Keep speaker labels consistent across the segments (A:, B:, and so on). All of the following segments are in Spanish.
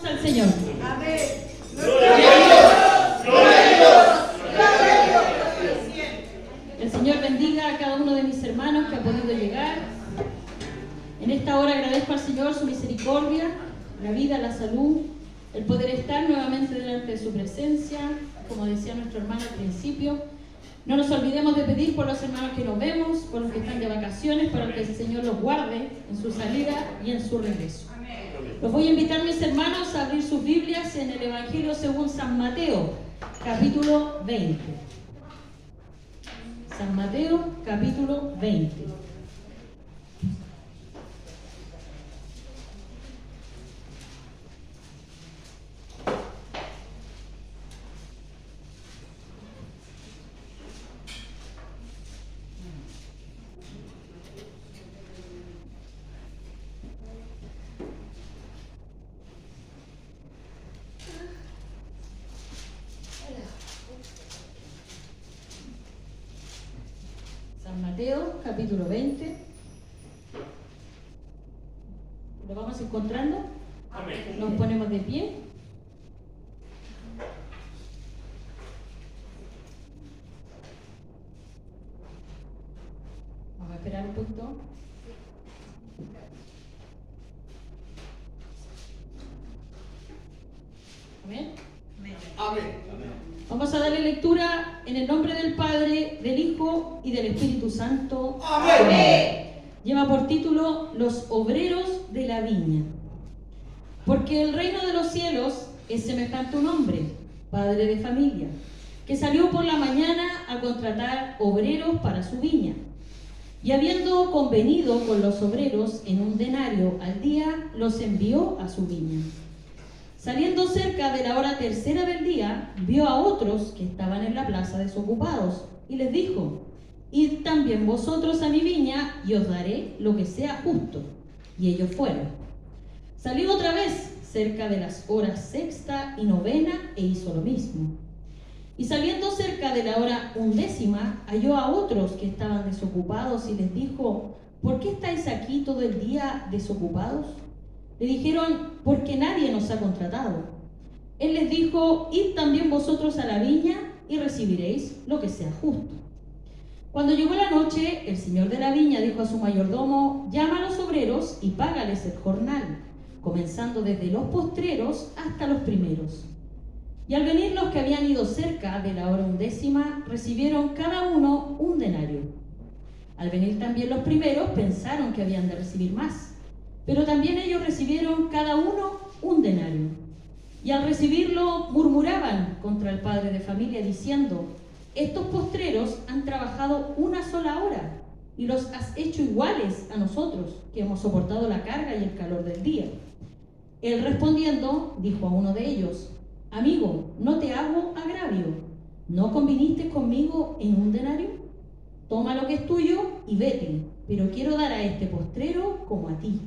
A: Al Señor.
B: Amén.
C: Gloria a Dios, gloria a Dios,
B: gloria a Dios.
A: El Señor bendiga a cada uno de mis hermanos que ha podido llegar. En esta hora agradezco al Señor su misericordia, la vida, la salud, el poder estar nuevamente delante de su presencia. Como decía nuestro hermano al principio, no nos olvidemos de pedir por los hermanos que nos vemos, por los que están de vacaciones, para que el Señor los guarde en su salida y en su regreso. Los voy a invitar, mis hermanos, a abrir sus Biblias en el Evangelio según San Mateo, capítulo 20. San Mateo, capítulo 20. San Mateo, capítulo 20. ¿Lo vamos encontrando?
C: Amén.
A: Nos ponemos de pie. Vamos a esperar un poquito. Amén.
C: Amén.
A: Vamos a darle lectura en el nombre del Padre, del Hijo y del Espíritu Santo.
C: Amén.
A: Lleva por título Los obreros de la viña. Porque el reino de los cielos es semejante a un hombre, padre de familia, que salió por la mañana a contratar obreros para su viña. Y habiendo convenido con los obreros en un denario al día, los envió a su viña. Saliendo cerca de la hora tercera del día, vio a otros que estaban en la plaza desocupados, y les dijo: Id también vosotros a mi viña, y os daré lo que sea justo. Y ellos fueron. Salió otra vez cerca de las horas sexta y novena, e hizo lo mismo. Y saliendo cerca de la hora undécima, halló a otros que estaban desocupados, y les dijo: ¿Por qué estáis aquí todo el día desocupados? Le dijeron: porque nadie nos ha contratado. Él les dijo: id también vosotros a la viña y recibiréis lo que sea justo. Cuando llegó la noche, el señor de la viña dijo a su mayordomo: llama a los obreros y págales el jornal, comenzando desde los postreros hasta los primeros. Y al venir los que habían ido cerca de la hora undécima, recibieron cada uno un denario. Al venir también los primeros, pensaron que habían de recibir más, pero también ellos recibieron cada uno un denario. Y al recibirlo murmuraban contra el padre de familia, diciendo: estos postreros han trabajado una sola hora, y los has hecho iguales a nosotros, que hemos soportado la carga y el calor del día. Él respondiendo, dijo a uno de ellos: amigo, no te hago agravio, ¿no conviniste conmigo en un denario? Toma lo que es tuyo y vete, pero quiero dar a este postrero como a ti.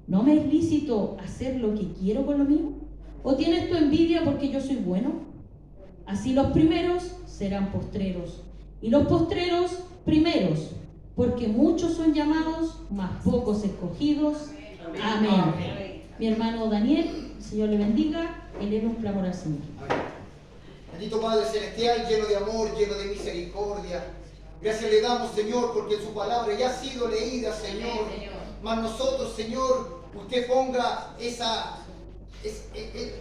A: ¿No me es lícito hacer lo que quiero con lo mío? ¿O tienes tu envidia porque yo soy bueno? Así los primeros serán postreros, y los postreros primeros, porque muchos son llamados, mas pocos escogidos. Amén. Mi hermano Daniel, el Señor le bendiga, eleve un clamor al Señor.
C: Amén. Bendito Padre Celestial, lleno de amor, lleno de misericordia. Gracias le damos, Señor, porque su palabra ya ha sido leída, Señor. Mas nosotros, Señor, usted ponga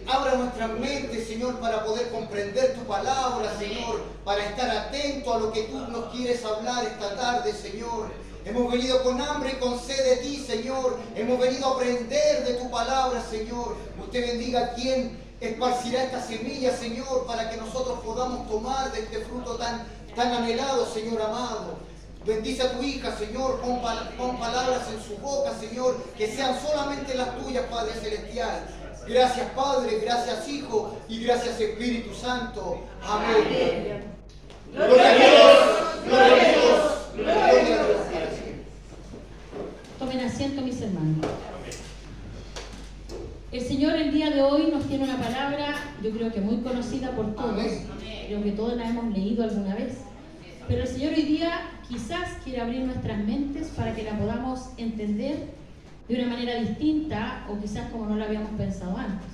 C: abra nuestras mentes, Señor, para poder comprender tu palabra, Señor, para estar atento a lo que tú nos quieres hablar esta tarde, Señor. Hemos venido con hambre y con sed de ti, Señor. Hemos venido a aprender de tu palabra, Señor. Usted bendiga a quien esparcirá esta semilla, Señor, para que nosotros podamos tomar de este fruto tan anhelado, Señor amado. Bendice a tu hija, Señor, pon palabras en su boca, Señor, que sean solamente las tuyas, Padre Celestial. Gracias, Padre, gracias, Hijo, y gracias, Espíritu Santo. Amén. Gloria a Dios, gloria a Dios, gloria a Dios.
A: Tomen asiento, mis hermanos. El Señor el día de hoy nos tiene una palabra, yo creo que muy conocida por todos.
C: Amén.
A: Creo que todos la hemos leído alguna vez. Pero el Señor hoy día quizás quiere abrir nuestras mentes para que la podamos entender de una manera distinta o quizás como no la habíamos pensado antes.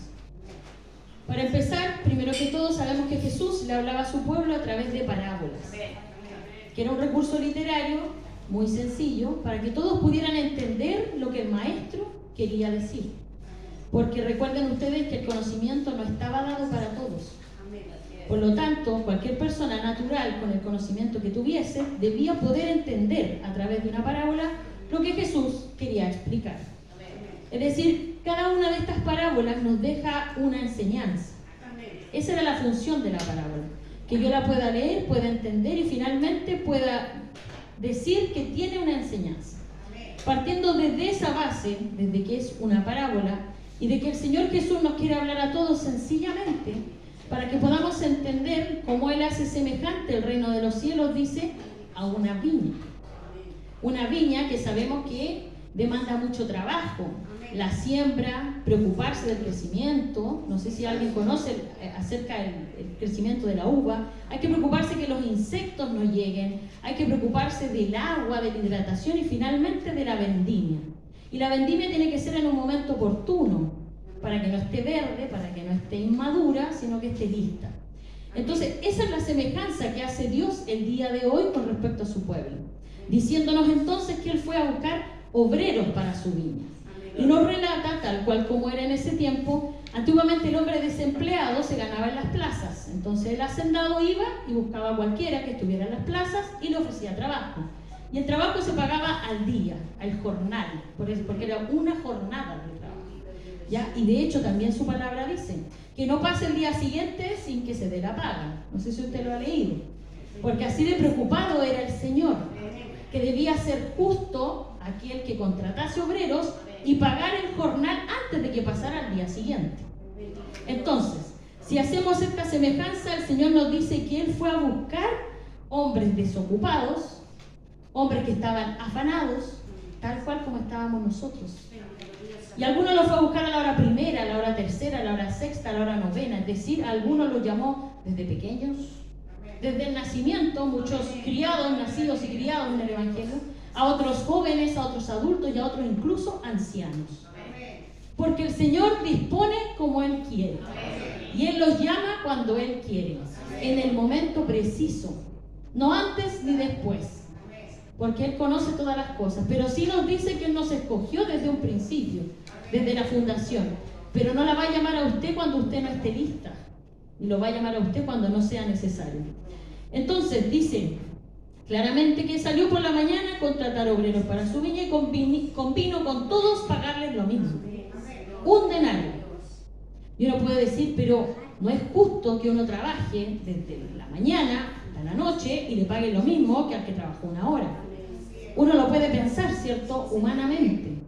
A: Para empezar, primero que todo, sabemos que Jesús le hablaba a su pueblo a través de parábolas, que era un recurso literario muy sencillo para que todos pudieran entender lo que el maestro quería decir. Porque recuerden ustedes que el conocimiento no estaba dado para todos. Por lo tanto, cualquier persona natural con el conocimiento que tuviese debía poder entender a través de una parábola lo que Jesús quería explicar. Es decir, cada una de estas parábolas nos deja una enseñanza. Esa era la función de la parábola, que yo la pueda leer, pueda entender y finalmente pueda decir que tiene una enseñanza. Partiendo desde esa base, desde que es una parábola y de que el Señor Jesús nos quiere hablar a todos sencillamente, para que podamos entender cómo Él hace semejante el reino de los cielos, dice, a una viña. Una viña que sabemos que demanda mucho trabajo, la siembra, preocuparse del crecimiento. No sé si alguien conoce acerca del crecimiento de la uva. Hay que preocuparse que los insectos no lleguen, hay que preocuparse del agua, de la hidratación y finalmente de la vendimia. Y la vendimia tiene que ser en un momento oportuno, para que no esté verde, para que no esté inmadura, sino que esté lista. Entonces, esa es la semejanza que hace Dios el día de hoy con respecto a su pueblo, diciéndonos entonces que Él fue a buscar obreros para su viña. Y nos relata, tal cual como era en ese tiempo, antiguamente el hombre desempleado se ganaba en las plazas. Entonces el hacendado iba y buscaba a cualquiera que estuviera en las plazas y le ofrecía trabajo. Y el trabajo se pagaba al día, al jornal, porque era una jornada de trabajo. ¿Ya? Y de hecho también su palabra dice que no pase el día siguiente sin que se dé la paga. No sé si usted lo ha leído. Porque así de preocupado era el Señor, que debía ser justo aquel que contratase obreros y pagar el jornal antes de que pasara el día siguiente. Entonces, si hacemos esta semejanza, el Señor nos dice que Él fue a buscar hombres desocupados, hombres que estaban afanados, tal cual como estábamos nosotros. Y algunos los fue a buscar a la hora primera, a la hora tercera, a la hora sexta, a la hora novena. Es decir, a algunos los llamó desde pequeños, desde el nacimiento, muchos criados, nacidos y criados en el Evangelio, a otros jóvenes, a otros adultos y a otros incluso ancianos. Porque el Señor dispone como Él quiere. Y Él los llama cuando Él quiere, en el momento preciso, no antes ni después. Porque Él conoce todas las cosas, pero sí nos dice que Él nos escogió desde un principio, desde la fundación. Pero no la va a llamar a usted cuando usted no esté lista, y lo va a llamar a usted cuando no sea necesario. Entonces dice claramente que salió por la mañana a contratar obreros para su viña y convino con todos pagarles lo mismo, un denario. Y uno puede decir, pero no es justo que uno trabaje desde la mañana hasta la noche y le pague lo mismo que al que trabajó una hora. Uno lo puede pensar, ¿cierto?, humanamente.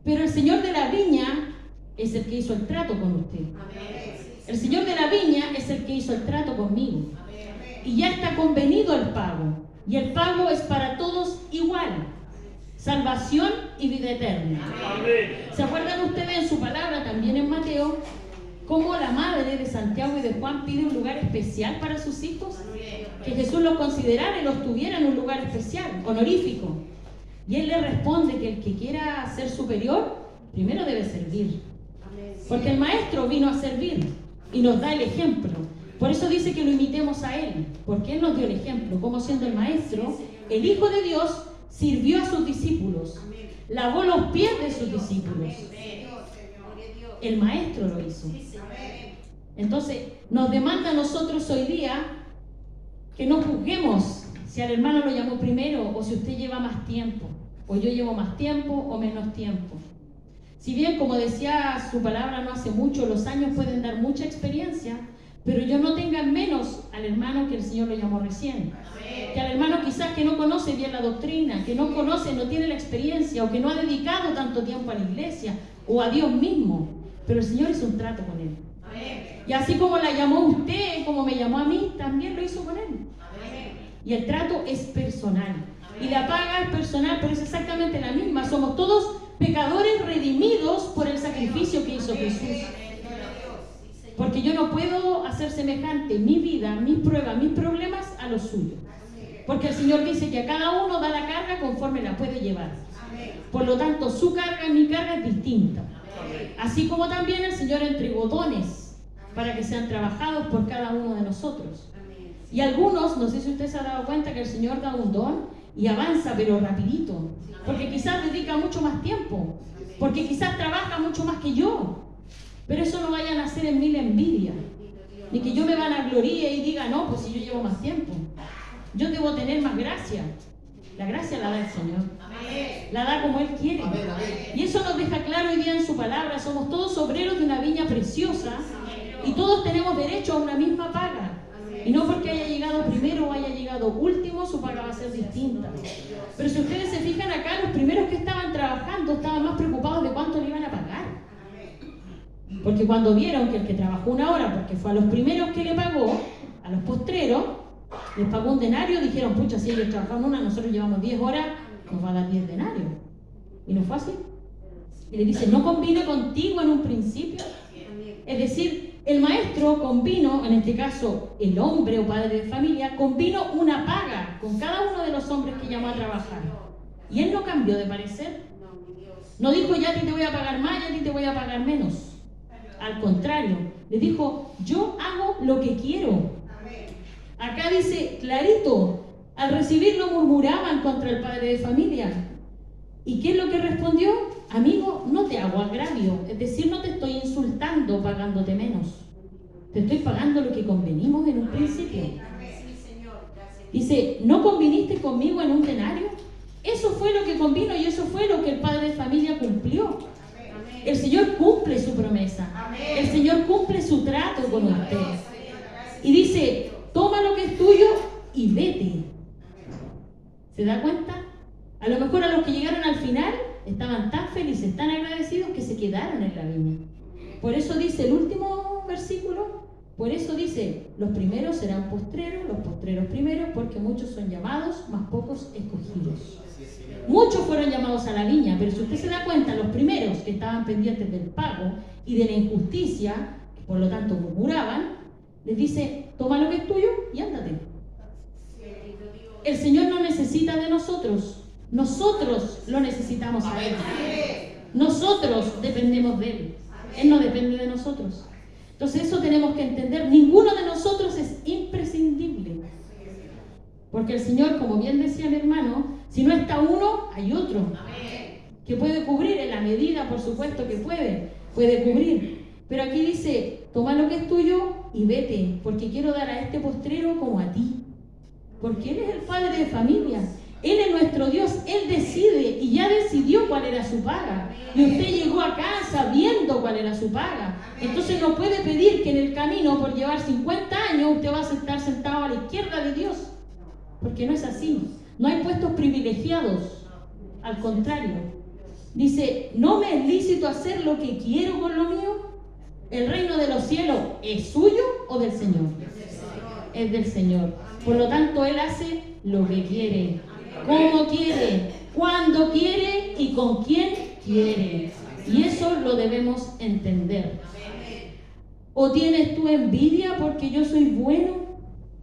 A: Pero el Señor de la viña es el que hizo el trato con usted. El Señor de la viña es el que hizo el trato conmigo. Y ya está convenido el pago. Y el pago es para todos igual. Salvación y vida eterna. ¿Se acuerdan ustedes en su palabra, también en Mateo, cómo la madre de Santiago y de Juan pide un lugar especial para sus hijos? Que Jesús los considerara y los tuviera en un lugar especial, honorífico. Y Él le responde que el que quiera ser superior, primero debe servir. Porque el Maestro vino a servir y nos da el ejemplo. Por eso dice que lo imitemos a Él, porque Él nos dio el ejemplo, como siendo el Maestro, el Hijo de Dios sirvió a sus discípulos, lavó los pies de sus discípulos. El Maestro lo hizo. Entonces, nos demanda a nosotros hoy día que no juzguemos si al hermano lo llamó primero o si usted lleva más tiempo, o yo llevo más tiempo o menos tiempo. Si bien, como decía su palabra no hace mucho, los años pueden dar mucha experiencia, pero yo no tenga menos al hermano que el Señor lo llamó recién. Que al hermano quizás que no conoce bien la doctrina, que no conoce, no tiene la experiencia, o que no ha dedicado tanto tiempo a la iglesia o a Dios mismo. Pero el Señor hizo un trato con él. Y así como la llamó usted, como me llamó a mí, también lo hizo con él. Y el trato es personal. Y la paga es personal, pero es exactamente la misma. Somos todos pecadores redimidos por el sacrificio que hizo Jesús. Porque yo no puedo hacer semejante mi vida, mis pruebas, mis problemas a los suyos. Porque el Señor dice que a cada uno da la carga conforme la puede llevar. Por lo tanto, su carga y mi carga es distinta. Así como también el Señor entregó dones para que sean trabajados por cada uno de nosotros. Y algunos, no sé si usted se ha dado cuenta que el Señor da un don y avanza pero rapidito, porque quizás dedica mucho más tiempo, porque quizás trabaja mucho más que yo, pero eso no vayan a hacer en mí la envidia, ni que yo me vanagloríe y diga, no, pues si yo llevo más tiempo, yo debo tener más gracia. La gracia la da el Señor, la da como Él quiere, y eso nos deja claro hoy día en su palabra. Somos todos obreros de una viña preciosa y todos tenemos derecho a una misma paga. Y no porque haya llegado primero o haya llegado último, su paga va a ser distinta. Pero si ustedes se fijan acá, los primeros que estaban trabajando estaban más preocupados de cuánto le iban a pagar. Porque cuando vieron que el que trabajó 1 hora, porque fue a los primeros que le pagó, a los postreros, les pagó un denario, dijeron, pucha, si ellos trabajaron 1, nosotros llevamos 10 horas, nos va a dar 10 denarios. Y no fue así. Y le dice, ¿no convine contigo en un principio? Es decir, el maestro convino, en este caso el hombre o padre de familia, convino una paga con cada uno de los hombres que llamó a trabajar. Y él no cambió de parecer. No dijo, ya a ti te voy a pagar más, ya a ti te voy a pagar menos. Al contrario, le dijo, yo hago lo que quiero. Acá dice clarito, al recibirlo murmuraban contra el padre de familia. ¿Y qué es lo que respondió? Amigo, no te hago agravio, es decir, no te estoy insultando pagándote menos. Te estoy pagando lo que convenimos en un principio. Dice, ¿no conviniste conmigo en un denario? Eso fue lo que convino y eso fue lo que el padre de familia cumplió. El Señor cumple su promesa. El Señor cumple su trato con usted. Y dice, toma lo que es tuyo y vete. ¿Se da cuenta? A lo mejor a los que llegaron al final estaban tan felices, tan agradecidos que se quedaron en la viña. Por eso dice el último versículo, por eso dice, los primeros serán postreros, los postreros primeros, porque muchos son llamados, mas pocos escogidos. Muchos fueron llamados a la viña, pero si usted se da cuenta, los primeros que estaban pendientes del pago y de la injusticia, que por lo tanto murmuraban, les dice, toma lo que es tuyo y ándate. El Señor no necesita de nosotros. Nosotros lo necesitamos a Él. Nosotros dependemos de Él. Él no depende de nosotros. Entonces eso tenemos que entender. Ninguno de nosotros es imprescindible. Porque el Señor, como bien decía mi hermano, si no está uno, hay otro. Que puede cubrir en la medida, por supuesto que puede cubrir. Pero aquí dice, toma lo que es tuyo y vete, porque quiero dar a este postrero como a ti. Porque Él es el padre de familia. Él es nuestro Dios, Él decide y ya decidió cuál era su paga. Y usted llegó acá sabiendo cuál era su paga. Entonces no puede pedir que en el camino, por llevar 50 años, usted va a estar sentado a la izquierda de Dios. Porque no es así. No hay puestos privilegiados. Al contrario. Dice, ¿no me es lícito hacer lo que quiero con lo mío? ¿El reino de los cielos es suyo o del Señor? Es del Señor. Por lo tanto, Él hace lo que quiere. Como quiere, cuando quiere y con quien quiere. Y eso lo debemos entender. ¿O tienes tú envidia porque yo soy bueno?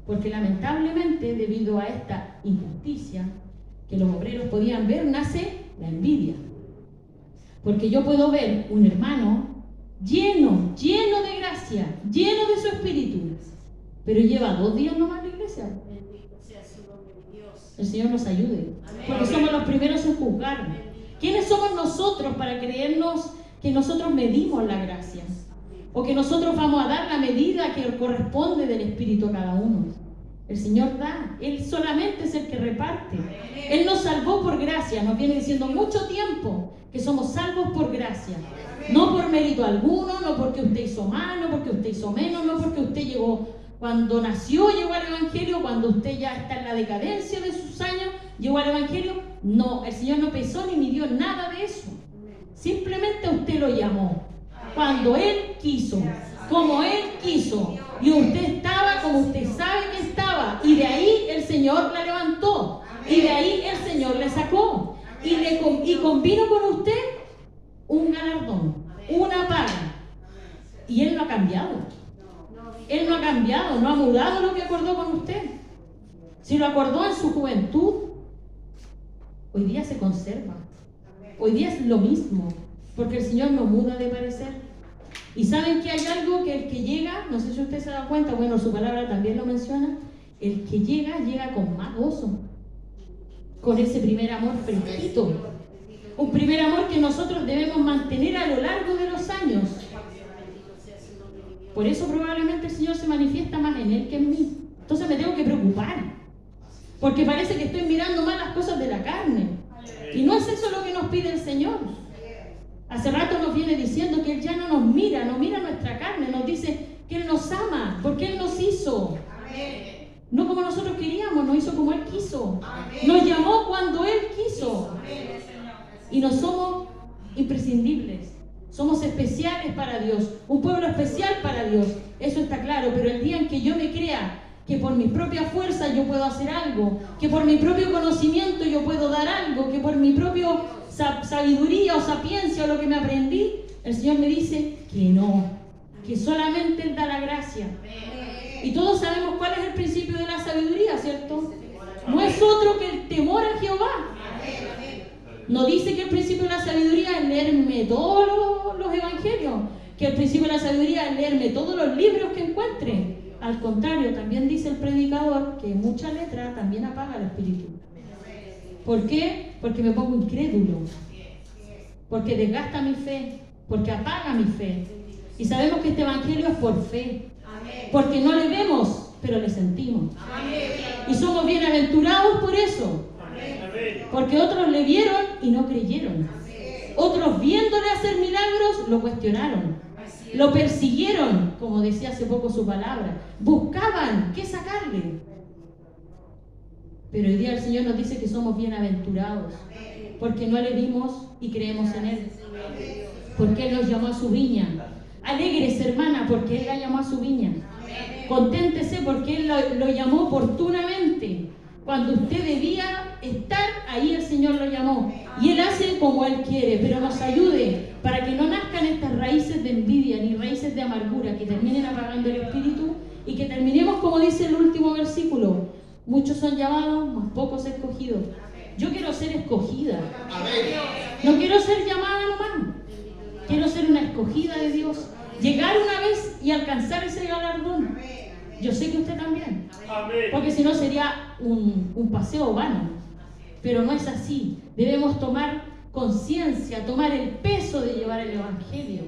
A: Porque lamentablemente, debido a esta injusticia que los obreros podían ver, nace la envidia. Porque yo puedo ver un hermano lleno de gracia, lleno de su espíritu, pero lleva 2 días nomás a la iglesia. El Señor nos ayude, porque somos los primeros en juzgar. ¿Quiénes somos nosotros para creernos que nosotros medimos la gracia? O que nosotros vamos a dar la medida que corresponde del Espíritu a cada uno. El Señor da, Él solamente es el que reparte. Él nos salvó por gracia, nos viene diciendo mucho tiempo que somos salvos por gracia. No por mérito alguno, no porque usted hizo más, no porque usted hizo menos, no porque usted llegó... Cuando nació, llegó al Evangelio, cuando usted ya está en la decadencia de sus años, llegó al Evangelio. No, el Señor no pensó ni midió nada de eso. Simplemente usted lo llamó. Cuando Él quiso, como Él quiso. Y usted estaba como usted sabe que estaba. Y de ahí el Señor la levantó. Y de ahí el Señor le sacó. Y convino con usted un galardón, una paga. Y Él no ha cambiado. Él no ha cambiado, no ha mudado lo que acordó con usted. Si lo acordó en su juventud, hoy día se conserva. Hoy día es lo mismo, porque el Señor no muda de parecer. Y saben que hay algo que el que llega, no sé si usted se da cuenta, bueno, su palabra también lo menciona, el que llega con más gozo, con ese primer amor fresquito. Un primer amor que nosotros debemos mantener a lo largo de los años. Por eso probablemente el Señor se manifiesta más en Él que en mí. Entonces me tengo que preocupar, porque parece que estoy mirando más las cosas de la carne. Y no es eso lo que nos pide el Señor. Hace rato nos viene diciendo que Él ya no nos mira nuestra carne, nos dice que Él nos ama, porque Él nos hizo. No como nosotros queríamos, nos hizo como Él quiso. Nos llamó cuando Él quiso. Y no somos imprescindibles, somos especiales para Dios, un pueblo especial para Dios, eso está claro, pero el día en que yo me crea que por mi propia fuerza yo puedo hacer algo, que por mi propio conocimiento yo puedo dar algo, que por mi propia sabiduría o sapiencia o lo que me aprendí, el Señor me dice que no, que solamente Él da la gracia. Y todos sabemos cuál es el principio de la sabiduría, ¿cierto? No es otro que el temor a Jehová. No dice que el principio de la sabiduría es leerme todos los evangelios, que el principio de la sabiduría es leerme todos los libros que encuentre. Al contrario, también dice el predicador que mucha letra también apaga el espíritu. ¿Por qué? Porque me pongo incrédulo, porque desgasta mi fe, porque apaga mi fe. Y sabemos que este evangelio es por fe, porque no le vemos, pero le sentimos. Y somos bienaventurados por eso. Porque otros le vieron y no creyeron. Otros viéndole hacer milagros lo cuestionaron. Lo persiguieron, como decía hace poco su palabra. Buscaban qué sacarle. Pero hoy día el Señor nos dice que somos bienaventurados. Porque no le vimos y creemos en Él. Porque Él nos llamó a su viña. Alégrese, hermana, porque Él la llamó a su viña. Conténtese porque Él lo llamó oportunamente. Cuando usted debía estar, ahí el Señor lo llamó. Y Él hace como Él quiere, pero nos ayude para que no nazcan estas raíces de envidia ni raíces de amargura que terminen apagando el espíritu y que terminemos, como dice el último versículo, muchos son llamados, mas pocos escogidos. Yo quiero ser escogida. No quiero ser llamada nomás. Quiero ser una escogida de Dios. Llegar una vez y alcanzar ese galardón. Yo sé que usted también, porque si no sería un paseo vano, pero no es así. Debemos tomar conciencia, tomar el peso de llevar el evangelio.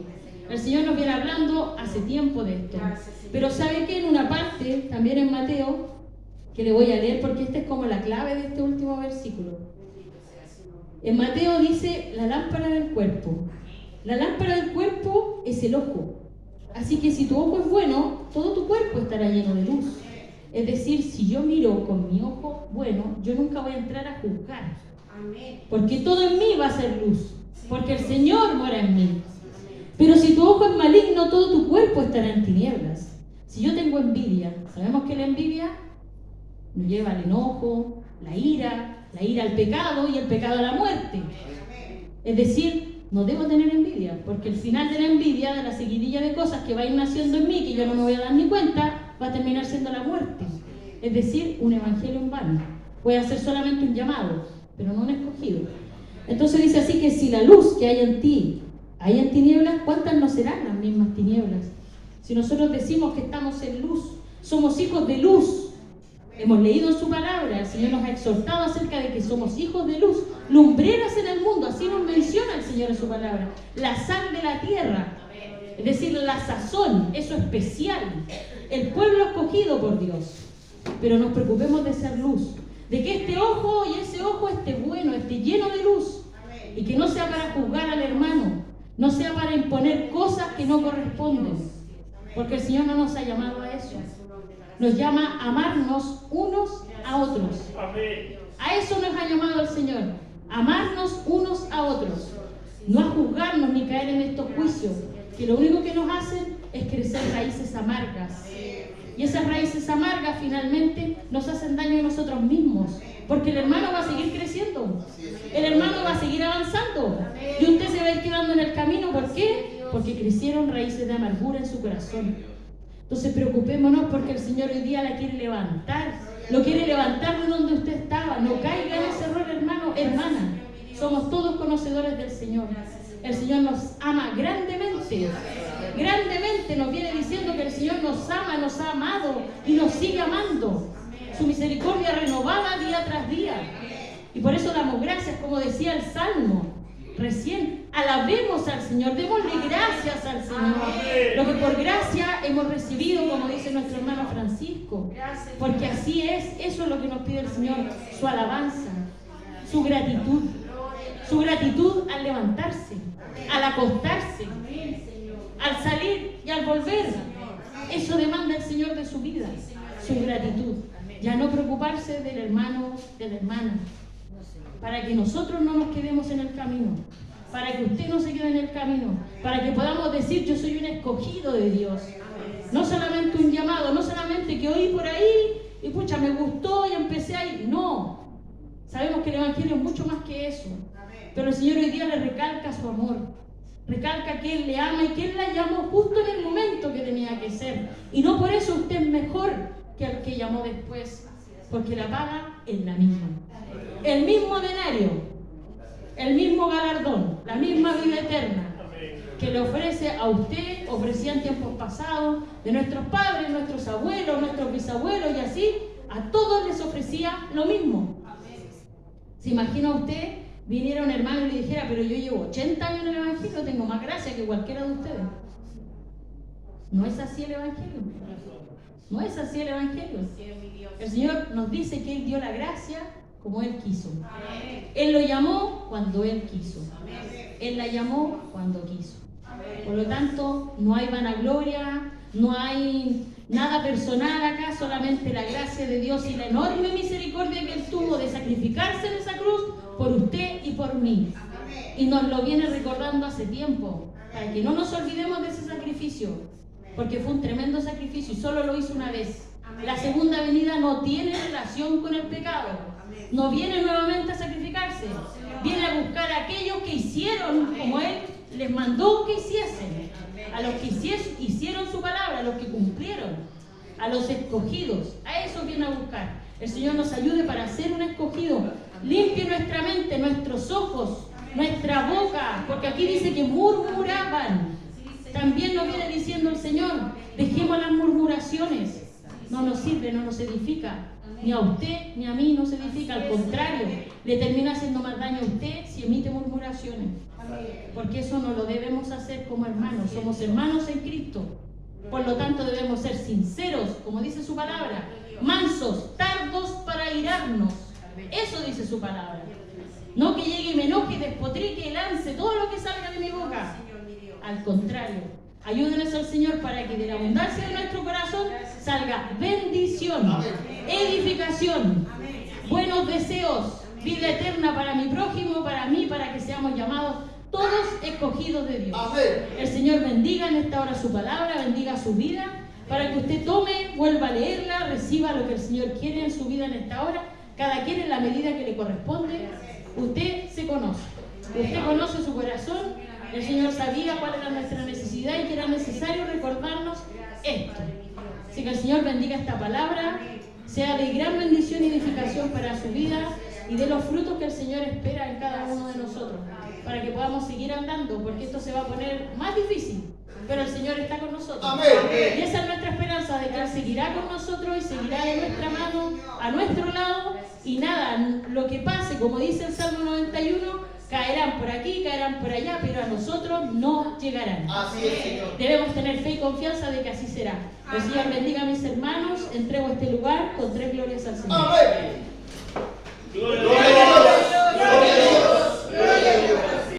A: El Señor nos viene hablando hace tiempo de esto, pero ¿sabe qué? En una parte, también en Mateo, que le voy a leer porque esta es como la clave de este último versículo. En Mateo dice la lámpara del cuerpo. La lámpara del cuerpo es el ojo. Así que si tu ojo es bueno, todo tu cuerpo estará lleno de luz. Es decir, si yo miro con mi ojo bueno, yo nunca voy a entrar a juzgar. Porque todo en mí va a ser luz. Porque el Señor mora en mí. Pero si tu ojo es maligno, todo tu cuerpo estará en tinieblas. Si yo tengo envidia, sabemos que la envidia nos lleva al enojo, la ira al pecado y el pecado a la muerte. Es decir, no debo tener envidia, porque el final de la envidia, de la seguidilla de cosas que va a ir naciendo en mí, que yo no me voy a dar ni cuenta, va a terminar siendo la muerte. Es decir, un evangelio en vano. Voy a hacer solamente un llamado, pero no un escogido. Entonces dice así que si la luz que hay en ti hay en tinieblas, ¿cuántas no serán las mismas tinieblas? Si nosotros decimos que estamos en luz, somos hijos de luz, hemos leído en su palabra, el Señor nos ha exhortado acerca de que somos hijos de luz, lumbreras en el mundo, así nos menciona el Señor en su palabra, la sal de la tierra, es decir, la sazón, eso especial, el pueblo escogido por Dios. Pero nos preocupemos de ser luz, de que este ojo y ese ojo esté bueno, esté lleno de luz, y que no sea para juzgar al hermano, no sea para imponer cosas que no corresponden, porque el Señor no nos ha llamado a eso. Nos llama a amarnos unos a otros. A eso nos ha llamado el Señor, amarnos unos a otros, no a juzgarnos ni caer en estos juicios, que lo único que nos hacen es crecer raíces amargas. Y esas raíces amargas finalmente nos hacen daño a nosotros mismos, porque el hermano va a seguir creciendo, el hermano va a seguir avanzando, y usted se va a ir quedando en el camino. ¿Por qué? Porque crecieron raíces de amargura en su corazón. Entonces preocupémonos porque el Señor hoy día la quiere levantar. Lo quiere levantar de donde usted estaba. No caiga en ese error, hermano, hermana. Somos todos conocedores del Señor. El Señor nos ama grandemente. grandemente nos viene diciendo que el Señor nos ama, nos ha amado y nos sigue amando. Su misericordia renovada día tras día. Y por eso damos gracias, como decía el Salmo recién. Alabemos al Señor, démosle gracias al Señor. Lo que por gracia hemos recibido, como dice nuestro hermano Francisco. Porque así es, eso es lo que nos pide el Señor, su alabanza, su gratitud. Su gratitud al levantarse, al acostarse, al salir y al volver. Eso demanda el Señor de su vida, su gratitud. Ya no preocuparse del hermano, de la hermana, para que nosotros no nos quedemos en el camino, para que usted no se quede en el camino, para que podamos decir: yo soy un escogido de Dios. No solamente un llamado, no solamente que oí por ahí y pucha, me gustó y empecé ahí. No, sabemos que el Evangelio es mucho más que eso. Pero el Señor hoy día le recalca su amor, recalca que Él le ama y que Él la llamó justo en el momento que tenía que ser. Y no por eso usted es mejor que el que llamó después, porque la paga es la misma. El mismo denario, el mismo galardón, la misma vida eterna que le ofrece a usted, ofrecía en tiempos pasados, de nuestros padres, nuestros abuelos, nuestros bisabuelos y así, a todos les ofrecía lo mismo. ¿Se imagina usted? Viniera un hermano y le dijera: pero yo llevo 80 años en el Evangelio, tengo más gracia que cualquiera de ustedes. No es así el Evangelio. No es así el Evangelio. El Señor nos dice que Él dio la gracia como Él quiso. Él lo llamó cuando Él quiso. Él la llamó cuando quiso. Por lo tanto, no hay vanagloria, no hay nada personal acá, solamente la gracia de Dios y la enorme misericordia que Él tuvo de sacrificarse en esa cruz por usted y por mí. Y nos lo viene recordando hace tiempo, para que no nos olvidemos de ese sacrificio, porque fue un tremendo sacrificio y solo lo hizo una vez. La segunda venida no tiene relación con el pecado. No viene nuevamente a sacrificarse, viene a buscar a aquellos que hicieron como Él les mandó que hiciesen, a los que hicieron su palabra, a los que cumplieron, a los escogidos. A eso viene a buscar. El Señor nos ayude para ser un escogido. Limpie nuestra mente, nuestros ojos, nuestra boca, porque aquí dice que murmuraban. También nos viene diciendo el Señor: dejemos las murmuraciones. No nos sirve, no nos edifica. Ni a usted ni a mí nos edifica. Al contrario, le termina haciendo más daño a usted si emite murmuraciones. Porque eso no lo debemos hacer como hermanos. Somos hermanos en Cristo. Por lo tanto, debemos ser sinceros, como dice su palabra, mansos, tardos para airarnos. Eso dice su palabra. No que llegue y me enoje, despotrique y lance todo lo que salga de mi boca. Al contrario, ayúdenos al Señor para que de la abundancia de nuestro corazón salga bendición, edificación, buenos deseos, vida eterna para mi prójimo, para mí, para que seamos llamados todos escogidos de Dios. El Señor bendiga en esta hora su palabra, bendiga su vida, para que usted tome, vuelva a leerla, reciba lo que el Señor quiere en su vida en esta hora, cada quien en la medida que le corresponde. Usted se conoce, usted conoce su corazón. El Señor sabía cuál era nuestra necesidad y que era necesario recordarnos esto. Así que el Señor bendiga esta palabra, sea de gran bendición y edificación para su vida y de los frutos que el Señor espera en cada uno de nosotros, para que podamos seguir andando, porque esto se va a poner más difícil, pero el Señor está con nosotros. Y esa es nuestra esperanza, de que Él seguirá con nosotros y seguirá de nuestra mano, a nuestro lado, y nada, lo que pase, como dice el Salmo 91, caerán por aquí, caerán por allá, pero a nosotros no llegarán.
C: Así es, Señor.
A: Debemos tener fe y confianza de que así será. El Señor bendiga a mis hermanos. Entrego este lugar con